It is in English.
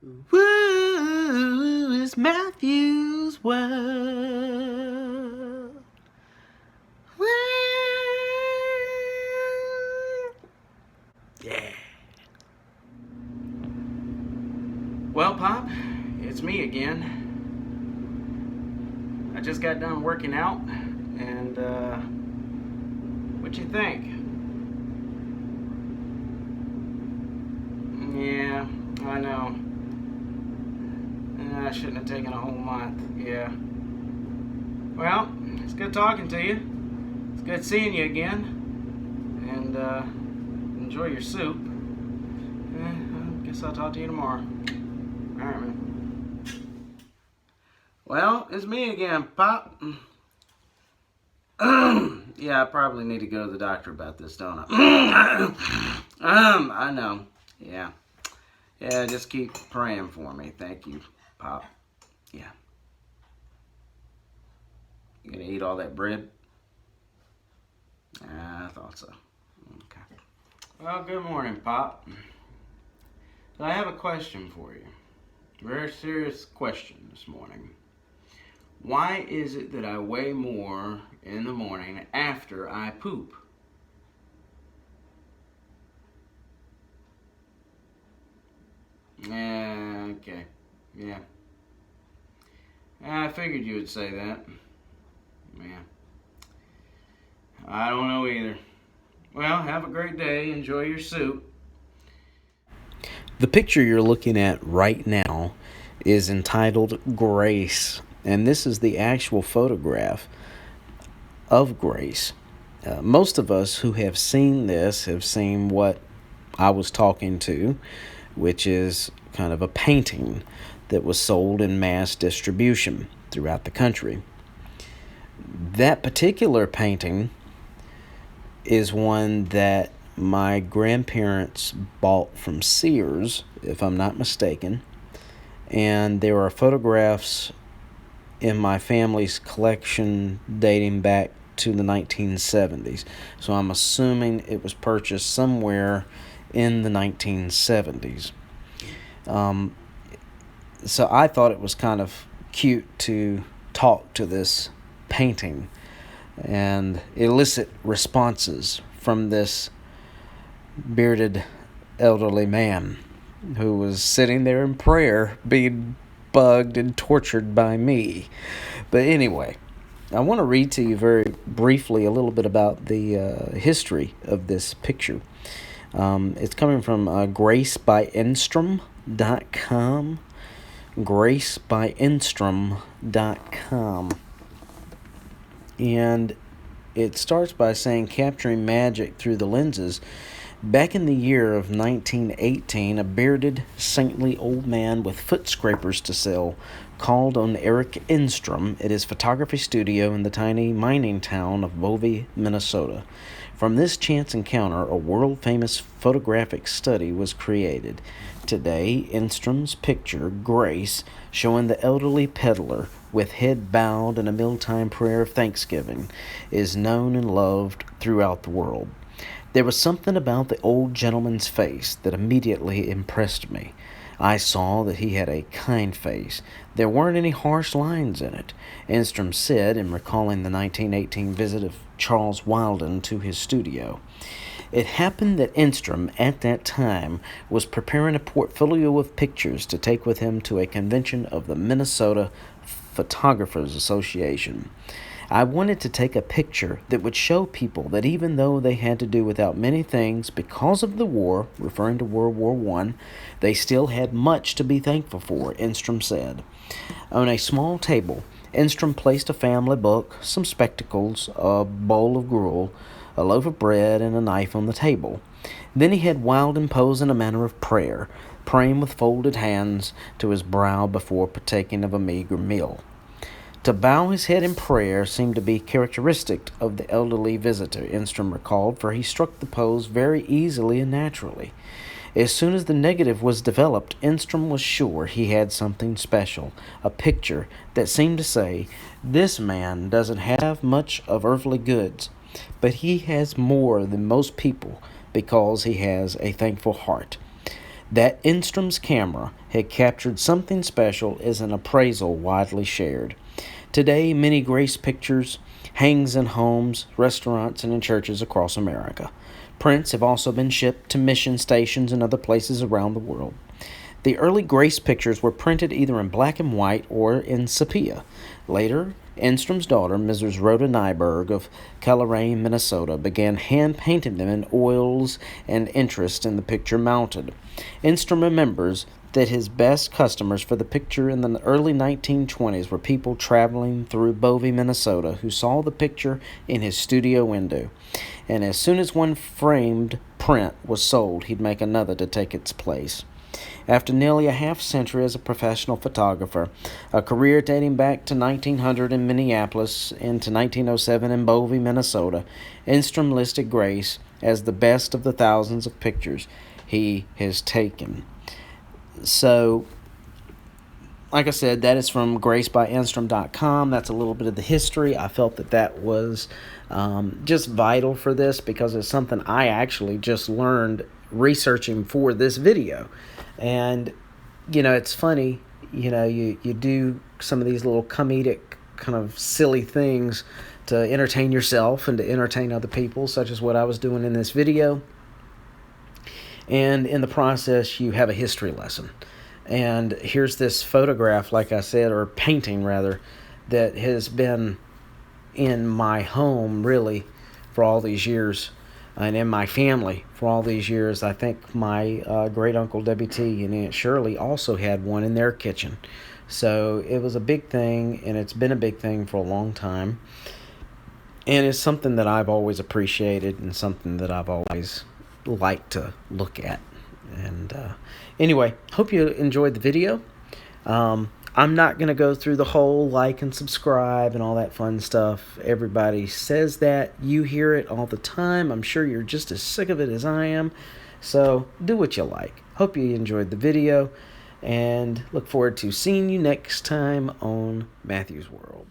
Woo, it's Matthew's World. Woo. Yeah. Well, Pop, it's me again. I just got done working out, and what you think? Yeah, I know. I shouldn't have taken a whole month. Yeah. Well, it's good talking to you. It's good seeing you again. And enjoy your soup. I guess I'll talk to you tomorrow. All right, man. Well, it's me again, Pop. Yeah, I probably need to go to the doctor about this, don't I? I know. Yeah. Yeah, just keep praying for me. Thank you, Pop. Yeah. You gonna eat all that bread? I thought so. Okay. Well, good morning, Pop. So I have a question for you. Very serious question this morning. Why is it that I weigh more in the morning after I poop? Okay. Yeah. I figured you would say that. Yeah. I don't know either. Well, have a great day. Enjoy your soup. The picture you're looking at right now is entitled Grace, and this is the actual photograph of Grace. Most of us who have seen this have seen what I was talking to, which is kind of a painting that was sold in mass distribution throughout the country. That particular painting is one that my grandparents bought from Sears, if I'm not mistaken, and there are photographs in my family's collection dating back to the 1970s. So I'm assuming it was purchased somewhere in the 1970s. So I thought it was kind of cute to talk to this painting and elicit responses from this bearded elderly man who was sitting there in prayer being bugged and tortured by me. But anyway, I want to read to you very briefly a little bit about the history of this picture. It's coming from gracebyinstrom.com. gracebyinstrom.com. And it starts by saying, capturing magic through the lenses. Back in the year of 1918, a bearded, saintly old man with foot scrapers to sell called on Eric Enstrom at his photography studio in the tiny mining town of Bovey, Minnesota. From this chance encounter, a world-famous photographic study was created. Today, Enstrom's picture, Grace, showing the elderly peddler with head bowed in a mealtime prayer of thanksgiving, is known and loved throughout the world. There was something about the old gentleman's face that immediately impressed me. I saw that he had a kind face. There weren't any harsh lines in it, Enstrom said in recalling the 1918 visit of Charles Wilden to his studio. It happened that Enstrom, at that time, was preparing a portfolio of pictures to take with him to a convention of the Minnesota Photographers Association. I wanted to take a picture that would show people that even though they had to do without many things because of the war, referring to World War I, they still had much to be thankful for, Enstrom said. On a small table, Enstrom placed a family book, some spectacles, a bowl of gruel, a loaf of bread, and a knife on the table. Then he had Wilden pose in a manner of prayer, praying with folded hands to his brow before partaking of a meager meal. To bow his head in prayer seemed to be characteristic of the elderly visitor, Enstrom recalled, for he struck the pose very easily and naturally. As soon as the negative was developed, Enstrom was sure he had something special, a picture that seemed to say, "This man doesn't have much of earthly goods, but he has more than most people because he has a thankful heart." That Enstrom's camera had captured something special is an appraisal widely shared. Today, many Grace pictures hangs in homes, restaurants, and in churches across America. Prints have also been shipped to mission stations and other places around the world. The early Grace pictures were printed either in black and white or in sepia. Later, Enstrom's daughter, Mrs. Rhoda Nyberg of Coleraine, Minnesota, began hand-painting them in oils, and interest in the picture mounted. Enstrom remembers that his best customers for the picture in the early 1920s were people traveling through Bovey, Minnesota, who saw the picture in his studio window. And as soon as one framed print was sold, he'd make another to take its place. After nearly a half-century as a professional photographer, a career dating back to 1900 in Minneapolis into 1907 in Bovey, Minnesota, Enstrom listed Grace as the best of the thousands of pictures he has taken. So, like I said, that is from gracebyenstrom.com. That's a little bit of the history. I felt that was just vital for this because it's something I actually just learned researching for this video. And, it's funny, you do some of these little comedic kind of silly things to entertain yourself and to entertain other people, such as what I was doing in this video. And in the process, you have a history lesson. And here's this photograph, like I said, or painting rather, that has been in my home really for all these years, and in my family for all these years. I think my great uncle W.T. and Aunt Shirley also had one in their kitchen. So it was a big thing, and it's been a big thing for a long time. And it's something that I've always appreciated and something that I've always liked to look at. And anyway, hope you enjoyed the video. I'm not going to go through the whole like and subscribe and all that fun stuff. Everybody says that. You hear it all the time. I'm sure you're just as sick of it as I am. So do what you like. Hope you enjoyed the video, and look forward to seeing you next time on Matthew's World.